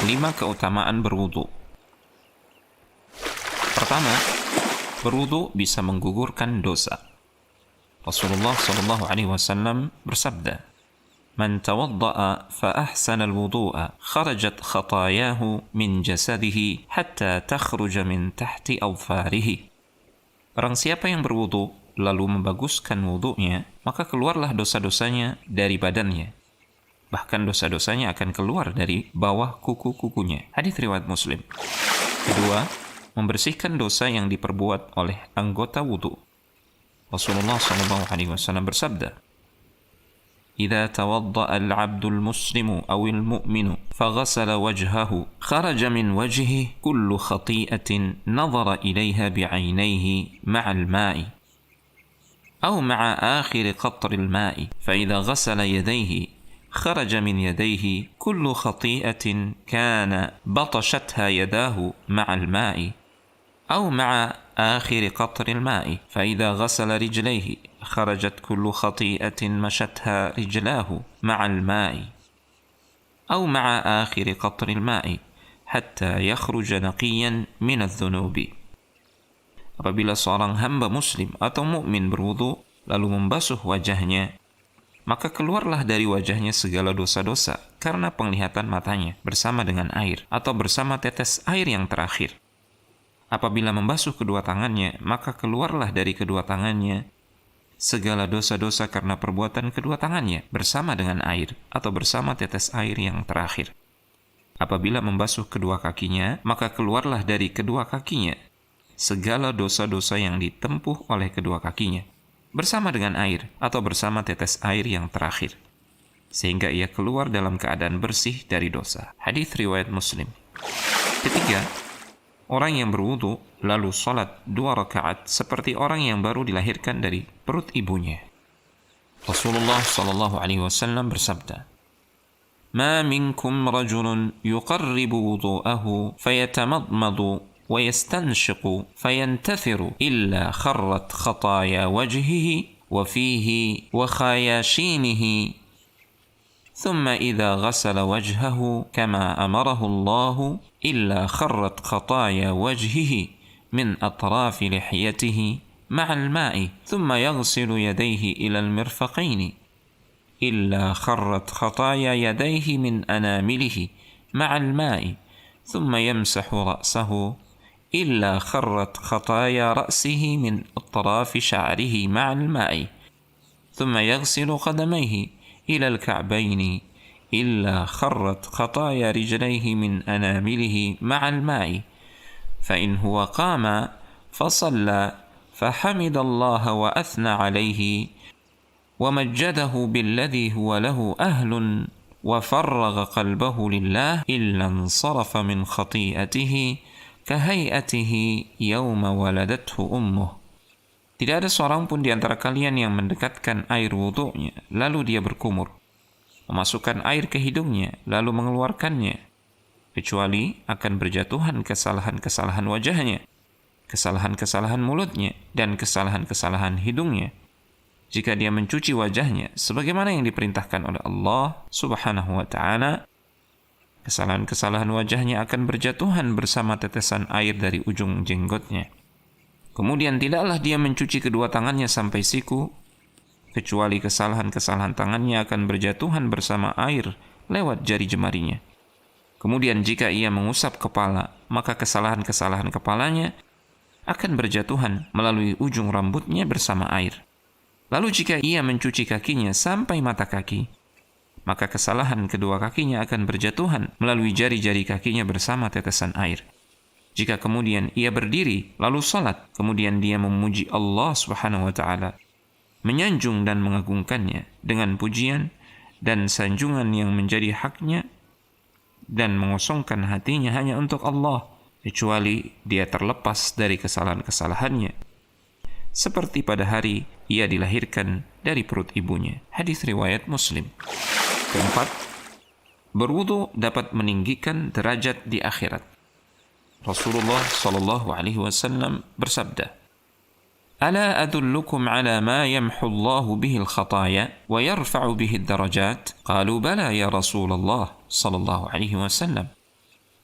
5 keutamaan berwudu. Pertama, berwudu bisa menggugurkan dosa. Rasulullah sallallahu alaihi wasallam bersabda, "Man tawadda'a fa ahsana al-wudu'a, kharajat khatayahu min jasadihi hatta takhruja min tahti awfarihi." Barang siapa yang berwudu lalu membaguskan wudunya, maka keluarlah dosa-dosanya dari badannya. Bahkan dosa-dosanya akan keluar dari bawah kuku-kukunya. Hadits riwayat Muslim. Kedua, membersihkan dosa yang diperbuat oleh anggota wudu. Rasulullah SAW bersabda, "Idza tawadda'a al-'abdu al-muslimu aw al-mu'minu faghasala wajhahu, kharaja min wajhihi kullu khati'atin nadhara ilayha bi'aynayhi ma'a al-ma'i aw ma'a akhir qatr al-ma'i, fa idza ghasala yadayhi خرج من يديه كل خطيئة كان بطشتها يداه مع الماء أو مع آخر قطر الماء، فإذا غسل رجليه خرجت كل خطيئة مشتها رجلاه مع الماء أو مع آخر قطر الماء حتى يخرج نقيا من الذنوب." Apabila seorang hamba muslim atau mukmin berwudu lalu membasuh wajahnya, maka keluarlah dari wajahnya segala dosa-dosa karena penglihatan matanya bersama dengan air atau bersama tetes air yang terakhir. Apabila membasuh kedua tangannya, maka keluarlah dari kedua tangannya segala dosa-dosa karena perbuatan kedua tangannya bersama dengan air atau bersama tetes air yang terakhir. Apabila membasuh kedua kakinya, maka keluarlah dari kedua kakinya segala dosa-dosa yang ditempuh oleh kedua kakinya bersama dengan air atau bersama tetes air yang terakhir, sehingga ia keluar dalam keadaan bersih dari dosa. Hadits riwayat Muslim. Ketiga, orang yang berwudu lalu salat 2 rakaat seperti orang yang baru dilahirkan dari perut ibunya. Rasulullah sallallahu alaihi wasallam bersabda, "Ma minkum rajulun yuqarribu wudu'ahu fayatamadmadu ويستنشق فينتثر إلا خرت خطايا وجهه وفيه وخياشيمه ثم إذا غسل وجهه كما أمره الله إلا خرت خطايا وجهه من أطراف لحيته مع الماء ثم يغسل يديه إلى المرفقين إلا خرت خطايا يديه من أنامله مع الماء ثم يمسح رأسه إلا خرت خطايا رأسه من أطراف شعره مع الماء ثم يغسل قدميه إلى الكعبين إلا خرت خطايا رجليه من أنامله مع الماء فإن هو قام فصلى فحمد الله وأثنى عليه ومجده بالذي هو له أهل وفرغ قلبه لله إلا انصرف من خطيئته kahayatihi yawma waladathu ummuh." Tidak ada seorang pun di antara kalian yang mendekatkan air wudu'nya lalu dia berkumur, memasukkan air ke hidungnya lalu mengeluarkannya, kecuali akan berjatuhan kesalahan-kesalahan wajahnya, kesalahan-kesalahan mulutnya, dan kesalahan-kesalahan hidungnya. Jika dia mencuci wajahnya sebagaimana yang diperintahkan oleh Allah Subhanahu wa ta'ala, kesalahan-kesalahan wajahnya akan berjatuhan bersama tetesan air dari ujung jenggotnya. Kemudian tidaklah dia mencuci kedua tangannya sampai siku, kecuali kesalahan-kesalahan tangannya akan berjatuhan bersama air lewat jari jemarinya. Kemudian jika ia mengusap kepala, maka kesalahan-kesalahan kepalanya akan berjatuhan melalui ujung rambutnya bersama air. Lalu jika ia mencuci kakinya sampai mata kaki, maka kesalahan kedua kakinya akan berjatuhan melalui jari-jari kakinya bersama tetesan air. Jika kemudian ia berdiri lalu salat, kemudian dia memuji Allah Subhanahu wa ta'ala, menyanjung dan mengagungkannya dengan pujian dan sanjungan yang menjadi haknya, dan mengosongkan hatinya hanya untuk Allah, kecuali dia terlepas dari kesalahan-kesalahannya, seperti pada hari ia dilahirkan dari perut ibunya. Hadits riwayat Muslim. Keempat, berwudu dapat meninggikan derajat di akhirat. Rasulullah sallallahu alaihi wasallam bersabda, "Ala adullukum ala ma yamhu Allah bihi al-khataya wa yarfa'u bihi ad-darajat?" Qalu bala ya Rasulullah sallallahu alaihi wasallam.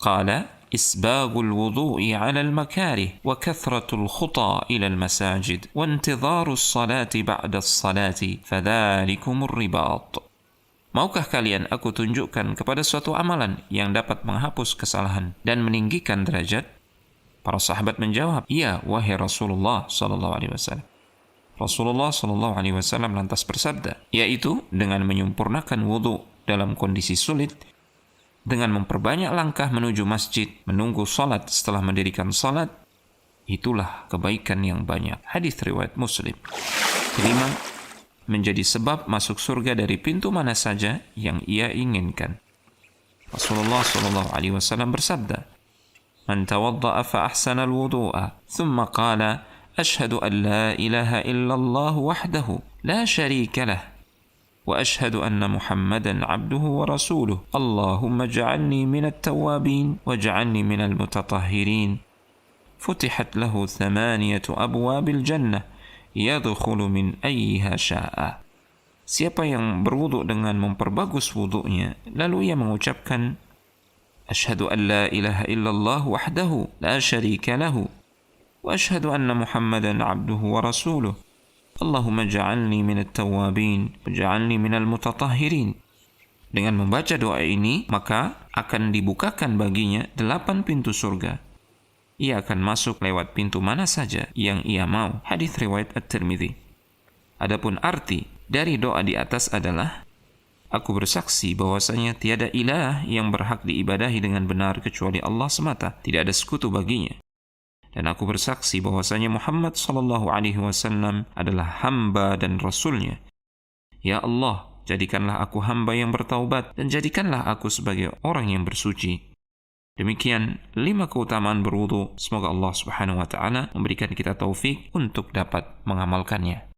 قال إسباغ الوضوء على المكاره وكثرة الخطى إلى المساجد وانتظار الصلاة بعد الصلاة فذلكم الرباط. Maukah kalian aku tunjukkan kepada suatu amalan yang dapat menghapus kesalahan dan meninggikan derajat? Para sahabat menjawab, "Ya, wahai Rasulullah sallallahu alaihi wasallam." Rasulullah sallallahu alaihi wasallam lantas bersabda, yaitu dengan menyempurnakan wudu dalam kondisi sulit, dengan memperbanyak langkah menuju masjid, menunggu salat setelah mendirikan salat, itulah kebaikan yang banyak. Hadis riwayat Muslim. Kelima, menjadi sebab masuk surga dari pintu mana saja yang ia inginkan. Rasulullah sallallahu alaihi wasallam bersabda, "Man tawadda'a fa ahsana al-wudu'a, thumma qala, ashhadu an la ilaha illallah wahdahu, la sharika lah, wa ashhadu anna Muhammadan 'abduhu wa rasuluh. Allahumma ij'alni minat tawwabin waj'alni minal mutatahhirin. Futihat lahu 8 abwabil jannah, yadkhulu min ayyiha sya'a." Siapa yang berwudu dengan memperbagus wudunya, lalu ia mengucapkan, "Asyhadu an la ilaha illallah wahdahu, la syarika lahu, wa asyhadu anna Muhammadan 'abduhu wa rasuluh. Allahumma ja'alni minat tawwabin, waj'alni minal mutatahhirin." Dengan membaca doa ini, maka akan dibukakan baginya 8 pintu surga. Ia akan masuk lewat pintu mana saja yang ia mau. Hadis riwayat At-Tirmidzi. Adapun arti dari doa di atas adalah, aku bersaksi bahwasanya tiada ilah yang berhak diibadahi dengan benar kecuali Allah semata, tidak ada sekutu baginya. Dan aku bersaksi bahwasanya Muhammad sallallahu alaihi wasallam adalah hamba dan rasulnya. Ya Allah, jadikanlah aku hamba yang bertaubat dan jadikanlah aku sebagai orang yang bersuci. Demikian 5 keutamaan berwudu. Semoga Allah Subhanahu wa taala memberikan kita taufik untuk dapat mengamalkannya.